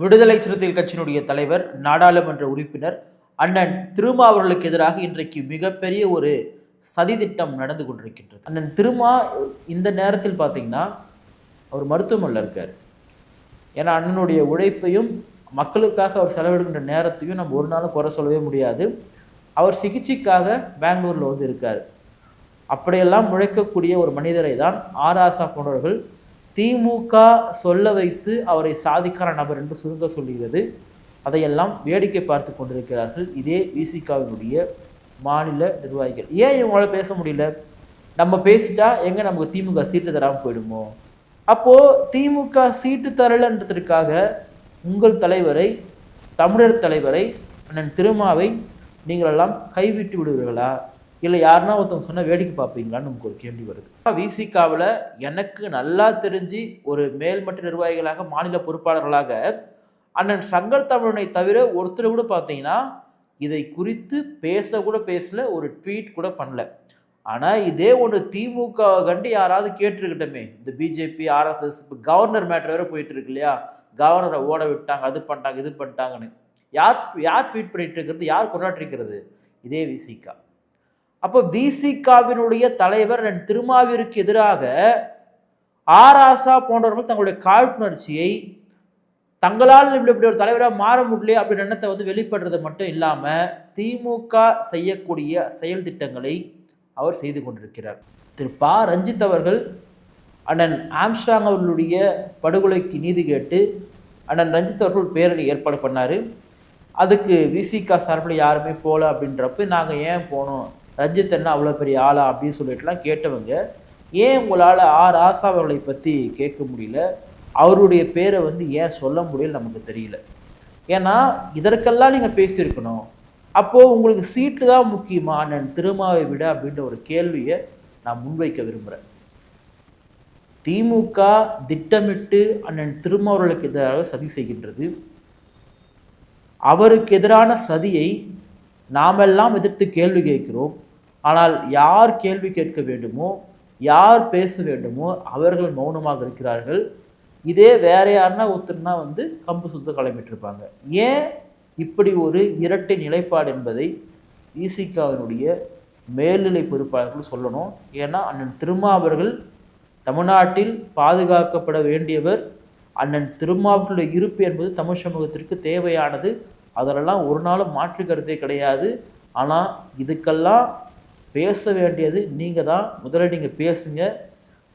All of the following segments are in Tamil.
விடுதலை சிறுத்தைகள் கட்சியினுடைய தலைவர், நாடாளுமன்ற உறுப்பினர் அண்ணன் திருமா அவர்களுக்கு எதிராக இன்றைக்கு மிகப்பெரிய ஒரு சதி திட்டம் நடந்து கொண்டிருக்கின்றது. அண்ணன் திருமா இந்த நேரத்தில் பார்த்தீங்கன்னா அவர் மருத்துவமனையில் இருக்கார். ஏன்னா அண்ணனுடைய உழைப்பையும் மக்களுக்காக அவர் செலவிடுகின்ற நேரத்தையும் நம்ம ஒரு நாளும் குறை சொல்லவே முடியாது. அவர் சிகிச்சைக்காக பெங்களூரில் வந்து இருக்கார். அப்படியெல்லாம் உழைக்கக்கூடிய ஒரு மனிதரை தான் ஆராசா போன்றவர்கள் திமுக சொல்ல வைத்து அவரை சாதிக்கான நபர் என்று சுருங்க சொல்லுகிறது. அதையெல்லாம் வேடிக்கை பார்த்து கொண்டிருக்கிறார்கள் இதே விசிகாவினுடைய மாநில நிர்வாகிகள். ஏன் இவங்களால பேச முடியல? நம்ம பேசிட்டா எங்க நமக்கு திமுக சீட்டு தராமல் போயிடுமோ? அப்போ திமுக சீட்டு தரலன்றதற்காக உங்கள் தலைவரை, தமிழர் தலைவரை, அண்ணன் திருமாவை நீங்களெல்லாம் கைவிட்டு விடுவீர்களா? இல்லை யாருன்னா ஒருத்தவங்க சொன்னால் வேடிக்கை பார்ப்பீங்களான்னு நமக்கு ஒரு கேள்வி வருது. விசிகாவில் எனக்கு நல்லா தெரிஞ்சு ஒரு மேல்மட்ட நிர்வாகிகளாக, மாநில பொறுப்பாளர்களாக அண்ணன் சங்கர் தமிழனை தவிர ஒருத்தர் கூட பார்த்தீங்கன்னா இதை குறித்து பேசல, ஒரு ட்வீட் கூட பண்ணல. ஆனால் இதே ஒன்று திமுக கண்டு யாராவது கேட்டுருக்கிட்டமே, இந்த பிஜேபி, ஆர்எஸ்எஸ், இப்போ கவர்னர் மேட்டர் வேறு போயிட்டு இருக்கு இல்லையா? கவர்னரை ஓட விட்டாங்க, அது பண்ணிட்டாங்க, இது பண்ணிட்டாங்கன்னு யார் ட்வீட் பண்ணிட்டு இருக்கிறது, யார் கொண்டாட்டிருக்கிறது? இதே விசிகா. அப்போ விசிகாவினுடைய தலைவர் திருமாவிற்கு எதிராக ஆராசா போன்றவர்கள் தங்களுடைய காழ்ப்புணர்ச்சியை, தங்களால் இப்படி ஒரு தலைவராக மாற முடியல அப்படின்ற எண்ணத்தை வந்து வெளிப்படுறது மட்டும் இல்லாமல் திமுக செய்யக்கூடிய செயல் திட்டங்களை அவர் செய்து கொண்டிருக்கிறார். திரு ப. ரஞ்சித் அவர்கள் அண்ணன் ஆம்ஸ்ட்ராங் அவர்களுடைய படுகொலைக்கு நீதி கேட்டு அண்ணன் ரஞ்சித் அவர்கள் பேரணி ஏற்பாடு பண்ணார். அதுக்கு விசிகா சார்பில் யாருமே போகல. அப்படின்றப்ப நாங்கள் ஏன் போனோம், ரஞ்சித் என்ன அவ்வளோ பெரிய ஆளா அப்படின்னு சொல்லிட்டுலாம் கேட்டவங்க, ஏன் உங்களால் ஆசா அவர்களை பற்றி கேட்க முடியல, அவருடைய பேரை வந்து ஏன் சொல்ல முடியல நமக்கு தெரியல. ஏன்னா இதற்கெல்லாம் நீங்கள் பேசியிருக்கணும். அப்போது உங்களுக்கு சீட்டு தான் முக்கியமா அண்ணன் திருமாவை விட அப்படின்ற ஒரு கேள்வியை நான் முன்வைக்க விரும்புகிறேன். திமுக திட்டமிட்டு அண்ணன் திருமாவர்களுக்கு எதிராக சதி செய்கின்றது. அவருக்கு எதிரான சதியை நாமெல்லாம் எதிர்த்து கேள்வி கேட்கிறோம். ஆனால் யார் கேள்வி கேட்க வேண்டுமோ, யார் பேச வேண்டுமோ அவர்கள் மௌனமாக இருக்கிறார்கள். இதே வேற யாருன்னா ஒருத்தர்னா வந்து கம்பு சுத்த கிளம்பிட்டுருப்பாங்க. ஏன் இப்படி ஒரு இரட்டை நிலைப்பாடு என்பதை விசிகாவினுடைய மேல்நிலை பொறுப்பாளர்கள் சொல்லணும். ஏன்னா அண்ணன் திருமா அவர்கள் தமிழ்நாட்டில் பாதுகாக்கப்பட வேண்டியவர். அண்ணன் திருமாவுடைய இருப்பு என்பது தமிழ் சமூகத்திற்கு தேவையானது. அதிலெல்லாம் ஒரு நாளும் மாற்று கருத்தே கிடையாது. ஆனால் இதுக்கெல்லாம் பேச வேண்டியது நீங்கள் தான். முதல்ல நீங்கள் பேசுங்க.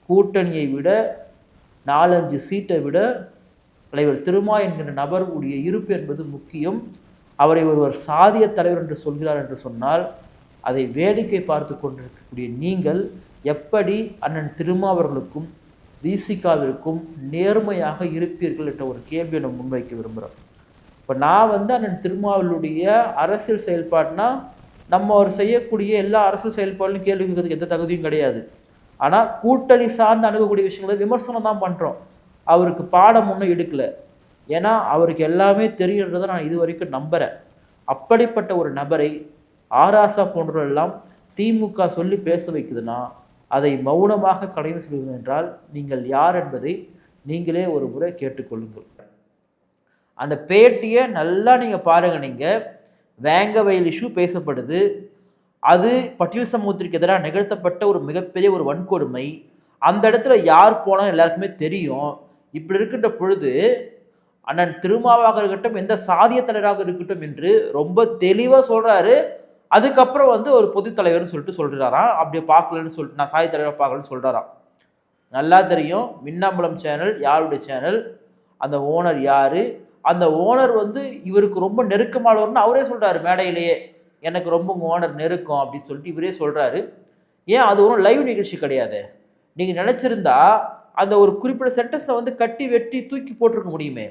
கூட்டணியை விட 4-5 சீட்டை விட தலைவர் திருமா என்கிற நபருடைய இருப்பு என்பது முக்கியம். அவரை ஒருவர் சாதிய தலைவர் என்று சொல்கிறார் என்று சொன்னால் அதை வேடிக்கை பார்த்து கொண்டிருக்கக்கூடிய நீங்கள் எப்படி அண்ணன் திருமா அவர்களுக்கும் விசிகாவிற்கும் நேர்மையாக இருப்பீர்கள் என்ற ஒரு கேள்வியை நம்ம முன்வைக்க விரும்புகிறோம். இப்போ நான் வந்து அண்ணன் திருமாவளுடைய அரசியல் செயல்பாடுனா நம்ம அவர் செய்யக்கூடிய எல்லா அரசியல் செயல்பாடுகளும் கேள்வி கேட்கறதுக்கு எந்த தகுதியும் கிடையாது. ஆனால் கூட்டணி சார்ந்து அணுகக்கூடிய விஷயங்களை விமர்சனம் தான் பண்ணுறோம். அவருக்கு பாடம் ஒன்றும் எடுக்கலை. ஏன்னா அவருக்கு எல்லாமே தெரியுன்றதை நான் இது வரைக்கும் நம்புகிறேன். அப்படிப்பட்ட ஒரு நபரை ஆராசா போன்றவர்களெல்லாம் திமுக சொல்லி பேச வைக்குதுன்னா அதை மௌனமாக கடந்து செல்வது என்றால் நீங்கள் யார் என்பதை நீங்களே ஒரு முறை கேட்டுக்கொள்ளுங்கள். அந்த பேட்டியை நல்லா நீங்கள் பாருங்கள். நீங்கள் வேங்க வயல் இஷ்யூ பேசப்படுது. அது பட்டியல் சமூகத்திற்கு எதிராக நிகழ்த்தப்பட்ட ஒரு மிகப்பெரிய ஒரு வன்கொடுமை. அந்த இடத்துல யார் போனால் எல்லாருக்குமே தெரியும். இப்படி இருக்கின்ற பொழுது அண்ணன் திருமாவாக இருக்கட்டும், எந்த சாதிய தலைவராக இருக்கட்டும் என்று ரொம்ப தெளிவாக சொல்கிறாரு. அதுக்கப்புறம் வந்து ஒரு பொது தலைவர்னு சொல்லிட்டு சொல்கிறாராம். அப்படி பார்க்கலன்னு சொல்லிட்டு நான் சாதி தலைவராக பார்க்கலன்னு சொல்கிறாராம். நல்லா தெரியும் மின்னம்பலம் சேனல் யாருடைய சேனல், அந்த ஓனர் யார், அந்த ஓனர் வந்து இவருக்கு ரொம்ப நெருக்கமானவர்னு அவரே சொல்கிறாரு மேடையிலேயே. எனக்கு ரொம்ப ஓனர் நெருக்கம் அப்படின்னு சொல்லிட்டு இவரே சொல்கிறாரு. ஏன் அது ஒன்றும் லைவ் நிகழ்ச்சி கிடையாது. நீங்கள் நினச்சிருந்தா அந்த ஒரு குறிப்பிட்ட சென்டென்ஸை வந்து கட்டி வெட்டி தூக்கி போட்டிருக்க முடியுமே.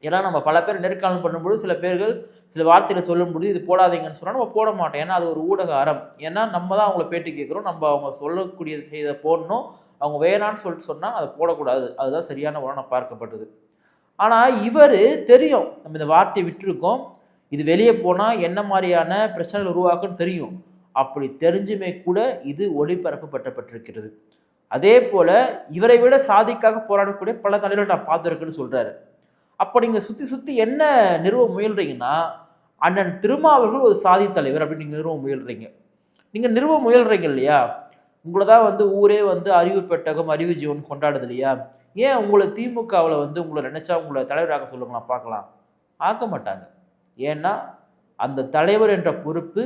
ஏன்னா நம்ம பல பேர் நேர்காணல் பண்ணும்போது சில பேர்கள் சில வார்த்தைகளை சொல்லும்போது இது போடாதீங்கன்னு சொன்னால் நம்ம போட மாட்டோம். ஏன்னா அது ஒரு ஊடக அறம். ஏன்னா நம்ம தான் அவங்கள பேட்டி கேட்குறோம். நம்ம அவங்க சொல்லக்கூடிய செய்த போடணும். அவங்க வேணான்னு சொல்லிட்டு சொன்னால் அதை போடக்கூடாது. அதுதான் சரியான உடனே பார்க்கப்பட்டது. ஆனால் இவர் தெரியும் நம்ம இந்த வார்த்தையை விட்டுருக்கோம், இது வெளியே போனால் என்ன மாதிரியான பிரச்சனைகள் உருவாக்குன்னு தெரியும். அப்படி தெரிஞ்சுமே கூட இது ஒளிபரப்பப்பட்டிருக்கிறது. அதே போல் இவரை விட சாதிக்காக போராடக்கூடிய பல தலைவர்கள் நான் பார்த்துருக்குன்னு சொல்கிறாரு. அப்போ நீங்கள் சுற்றி சுற்றி என்ன நிறுவ முயல்றீங்கன்னா, அண்ணன் திருமாவர்கள் ஒரு சாதி தலைவர் அப்படின்னு நீங்கள் நிறுவ முயல்றீங்க. நீங்கள் நிறுவ முயல்றீங்க இல்லையா? உங்களை தான் வந்து ஊரே வந்து அறிவு பெட்டகம், அறிவு ஜீவன் கொண்டாடுது இல்லையா? ஏன் உங்களை திமுகவில் வந்து உங்களை நினைச்சா உங்களை தலைவராக சொல்லுங்களா பார்க்கலாம்? ஆக்க மாட்டாங்க. ஏன்னா அந்த தலைவர் என்ற பொறுப்பு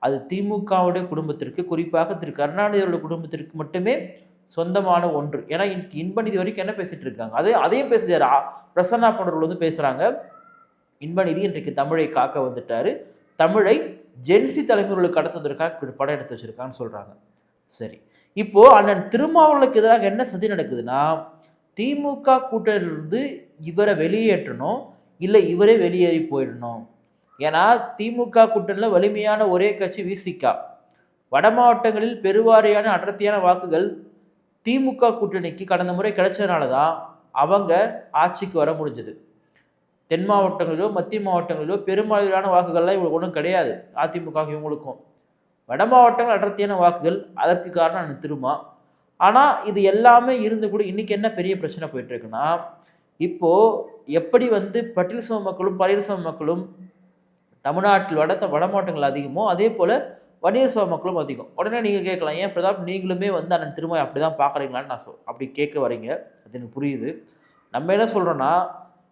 அது திமுகவுடைய குடும்பத்திற்கு, குறிப்பாக திரு கருணாநிதியோட குடும்பத்திற்கு மட்டுமே சொந்தமான ஒன்று. ஏன்னா இன்பநிதி வரைக்கும் என்ன பேசிட்டு இருக்காங்க, அதையும் பேசுறாரு. பிரசன்னா போன்றவர்கள் வந்து பேசுறாங்க, இன்பநிதி இன்றைக்கு தமிழை காக்க வந்துட்டாரு, தமிழை ஜென்சி தலைமுறைகளுக்கு கடத்துவதற்காக படம் எடுத்து வச்சிருக்கான்னு சொல்றாங்க. சரி, இப்போ அண்ணன் திருமாவளவனுக்கு எதிராக என்ன சதி நடக்குதுன்னா, திமுக கூட்டணியிலிருந்து இவரை வெளியேற்றணும், இல்லை இவரே வெளியேறி போயிடணும். ஏன்னா திமுக கூட்டணியில் வலிமையான ஒரே கட்சி விசிகா. வட மாவட்டங்களில் பெருவாரியான அடர்த்தியான வாக்குகள் திமுக கூட்டணிக்கு கடந்த முறை கிடைச்சதுனால தான் அவங்க ஆட்சிக்கு வர முடிஞ்சது. தென் மாவட்டங்களிலோ மத்திய மாவட்டங்களிலோ பெரும்பாலான வாக்குகள்லாம் இவங்களுக்கு ஒன்றும் கிடையாது அதிமுக இவங்களுக்கும். வட மாவட்டங்கள் அடர்த்தியான வாக்குகள், அதற்கு காரணம் திருமா. ஆனால் இது எல்லாமே இருந்து கூட இன்னைக்கு என்ன பெரிய பிரச்சனை போயிட்டு இருக்குன்னா, இப்போ எப்படி வந்து பட்டியல் சமூக மக்களும் பறையர் சமூக மக்களும் தமிழ்நாட்டில் வட மாவட்டங்கள் அதிகமோ, அதே போல வன்னியர் சமூக மக்களும் அதிகம். உடனே நீங்கள் கேட்கலாம், ஏன் பிரதாப் நீங்களுமே வந்து அண்ணன் திருமாவை அப்படி தான் பார்க்குறீங்களான்னு நான் அப்படி கேட்க வரீங்க. அது எனக்கு புரியுது. நம்ம என்ன சொல்கிறோன்னா,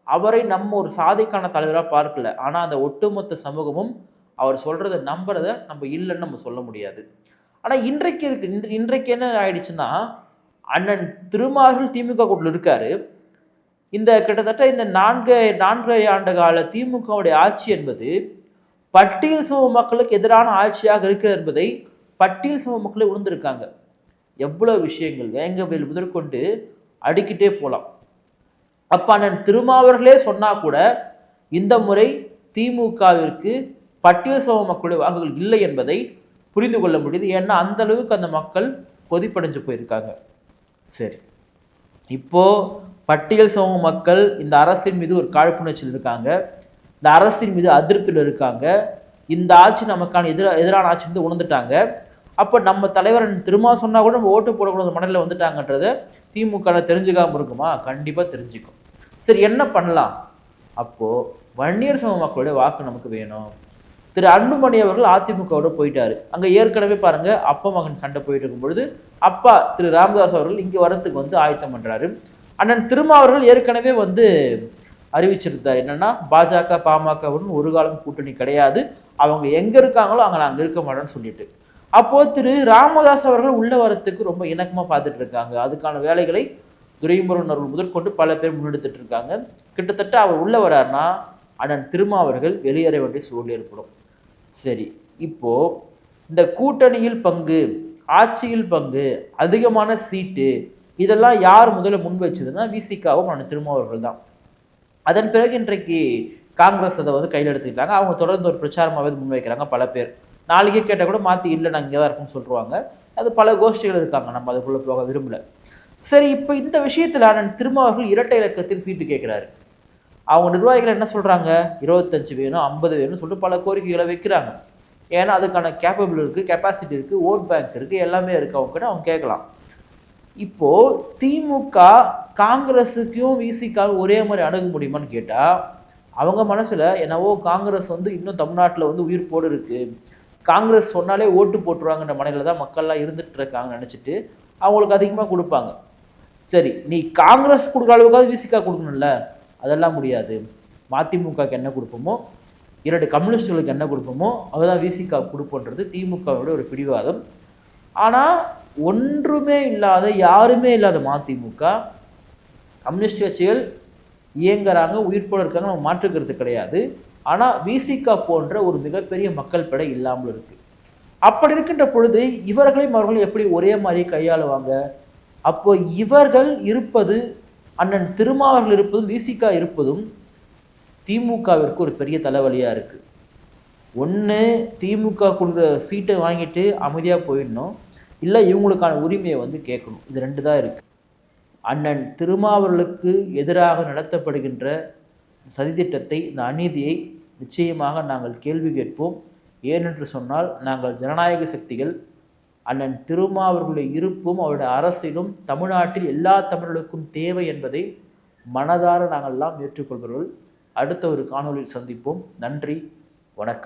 அவரை நம்ம ஒரு சாதிக்கான தலைவராக பார்க்கல, ஆனால் அந்த ஒட்டுமொத்த சமூகமும் அவர் சொல்கிறத நம்புறத நம்ம இல்லைன்னு நம்ம சொல்ல முடியாது. ஆனால் இன்றைக்கு என்ன ஆயிடுச்சுன்னா, அண்ணன் திருமாவர்கள் திமுக கூட்டில் இருக்காரு. இந்த கிட்டத்தட்ட இந்த நான்கரை ஆண்டு கால திமுகவுடைய ஆட்சி என்பது பட்டியல் சமூக மக்களுக்கு எதிரான ஆட்சியாக இருக்கிறது என்பதை பட்டியல் சமூக மக்களே உணர்ந்திருக்காங்க. எவ்வளவு விஷயங்கள் வேங்கவேல் முதற்கொண்டு அடிக்கிட்டே போகலாம். அப்ப அண்ணன் திருமாவர்களே சொன்னா கூட இந்த முறை திமுகவிற்கு பட்டியல் சமூக மக்களுடைய வாக்குகள் இல்லை என்பதை புரிந்து கொள்ள முடியுது. ஏன்னா அந்த அளவுக்கு அந்த மக்கள் கொதிப்படைஞ்சு போயிருக்காங்க. சரி, இப்போ பட்டியல் சமூக மக்கள் இந்த அரசின் மீது ஒரு காழ்ப்புணர்ச்சியில் இருக்காங்க, இந்த அரசின் மீது அதிருப்தியில் இருக்காங்க, இந்த ஆட்சி நமக்கான எதிரான ஆட்சி வந்து உணர்ந்துட்டாங்க. அப்போ நம்ம தலைவர் திரும்ப சொன்னா கூட நம்ம ஓட்டு போடக்கூடாத மனநிலை வந்துட்டாங்கன்றத திமுக தெரிஞ்சுக்காம இருக்குமா? கண்டிப்பாக தெரிஞ்சுக்கும். சரி, என்ன பண்ணலாம்? அப்போ வன்னியர் சமூக மக்களுடைய வாக்கு நமக்கு வேணும். திரு அன்புமணி அவர்கள் அதிமுகவோட போயிட்டாரு. அங்கே ஏற்கனவே பாருங்க அப்பா மகன் சண்டை போயிட்டு இருக்கும் பொழுது அப்பா திரு ராமதாஸ் அவர்கள் இங்கே வரத்துக்கு வந்து ஆயத்தம் பண்றாரு. அண்ணன் திருமா அவர்கள் ஏற்கனவே வந்து அறிவிச்சிருந்தார், என்னன்னா பாஜக பாமகவுடன் ஒரு காலம் கூட்டணி கிடையாது, அவங்க எங்க இருக்காங்களோ அங்கே நாங்கள் இருக்க மாட்டோம்னு சொல்லிட்டு. அப்போ திரு ராமதாஸ் அவர்கள் உள்ள வரத்துக்கு ரொம்ப இணக்கமாக பார்த்துட்டு இருக்காங்க. அதுக்கான வேலைகளை துரைமுருகன் அவர்கள் முதற்கொண்டு பல பேர் முன்னெடுத்துட்டு இருக்காங்க. கிட்டத்தட்ட அவர் உள்ள வராருன்னா அண்ணன் திருமா அவர்கள் வெளியேற வேண்டிய சூழல் ஏற்படும். சரி, இப்போ இந்த கூட்டணியில் பங்கு, ஆட்சியில் பங்கு, அதிகமான சீட்டு, இதெல்லாம் யார் முதல்ல முன் வச்சதுன்னா விசிகாவும் அண்ணன் திருமா அவர்கள் தான். அதன் பிறகு இன்றைக்கு காங்கிரஸ் அதை வந்து கையில் எடுத்துக்கிட்டாங்க. அவங்க தொடர்ந்து ஒரு பிரச்சாரமாகவே முன்வைக்கிறாங்க பல பேர். நாளைக்கே கேட்டால் கூட மாற்றி இல்லை நாங்கள் இங்கே தான் இருக்குன்னு சொல்லுவாங்க. அது பல கோஷ்டிகள் இருக்காங்க, நம்ம அதுக்குள்ளே போக விரும்பல. சரி, இப்போ இந்த விஷயத்தில் அண்ணன் திருமா அவர்கள் இரட்டை இலக்கத்தில் சீட்டு கேட்குறாரு. அவங்க நிர்வாகிகள் என்ன சொல்கிறாங்க, 25 வேணும் 50 வேணும்னு சொல்லிட்டு பல கோரிக்கைகளை வைக்கிறாங்க. ஏன்னா அதுக்கான கேப்பபிள் இருக்குது, கெப்பாசிட்டி இருக்குது, ஓட் பேங்க் இருக்குது, எல்லாமே இருக்குது. அவங்ககிட்ட அவங்க கேட்கலாம். இப்போது திமுக காங்கிரஸுக்கும் விசிகாவும் ஒரே மாதிரி அணுக முடியுமான்னு கேட்டால் அவங்க மனசில் என்னவோ காங்கிரஸ் வந்து இன்னும் தமிழ்நாட்டில் வந்து உயிர் போடு இருக்குது, காங்கிரஸ் சொன்னாலே ஓட்டு போட்டுருவாங்கன்ற மனையில் தான் மக்கள்லாம் இருந்துட்டு இருக்காங்கன்னு நினச்சிட்டு அவங்களுக்கு அதிகமாக கொடுப்பாங்க. சரி, நீ காங்கிரஸ் கொடுக்குற அளவுக்காவது விசிகா கொடுக்கணும்ல, அதெல்லாம் முடியாது. மதிமுகவுக்கு என்ன கொடுப்போமோ, 2 கம்யூனிஸ்டுகளுக்கு என்ன கொடுப்போமோ அதுதான் விசிகா கொடுப்போன்றது திமுகவோட ஒரு பிடிவாதம். ஆனால் ஒன்றுமே இல்லாத, யாருமே இல்லாத மதிமுக, கம்யூனிஸ்ட் கட்சிகள் இயங்குறாங்க, உயிர்ப்போடு இருக்காங்க, நம்ம மாற்றுக்கிறது கிடையாது. ஆனால் விசிகா போன்ற ஒரு மிகப்பெரிய மக்கள் படை இல்லாமல் இருக்கு. அப்படி இருக்கின்ற பொழுது இவர்களையும் அவர்களும் எப்படி ஒரே மாதிரி கையாளுவாங்க? அப்போ இவர்கள் இருப்பது, அண்ணன் திருமாவர்கள் இருப்பதும் விசிகா இருப்பதும் திமுகவிற்கு ஒரு பெரிய தலைவலியாக இருக்குது. ஒன்று திமுக கொடுக்குற சீட்டை வாங்கிட்டு அமைதியாக போயிடணும், இல்லை இவங்களுக்கான உரிமையை வந்து கேட்கணும். இது 2 தான் இருக்குது. அண்ணன் திருமாவர்களுக்கு எதிராக நடத்தப்படுகின்ற சதித்திட்டத்தை, இந்த அநீதியை நிச்சயமாக நாங்கள் கேள்வி கேட்போம். ஏனென்று சொன்னால் நாங்கள் ஜனநாயக சக்திகள். அண்ணன் திருமாவர்களுடைய இருப்பும் அவருடைய அரசிலும் தமிழ்நாட்டில் எல்லா தமிழர்களுக்கும் தேவை என்பதை மனதார நாங்கள் எல்லாம் ஏற்றுக்கொள்பவர்கள். அடுத்த ஒரு காணொலியில் சந்திப்போம். நன்றி, வணக்கம்.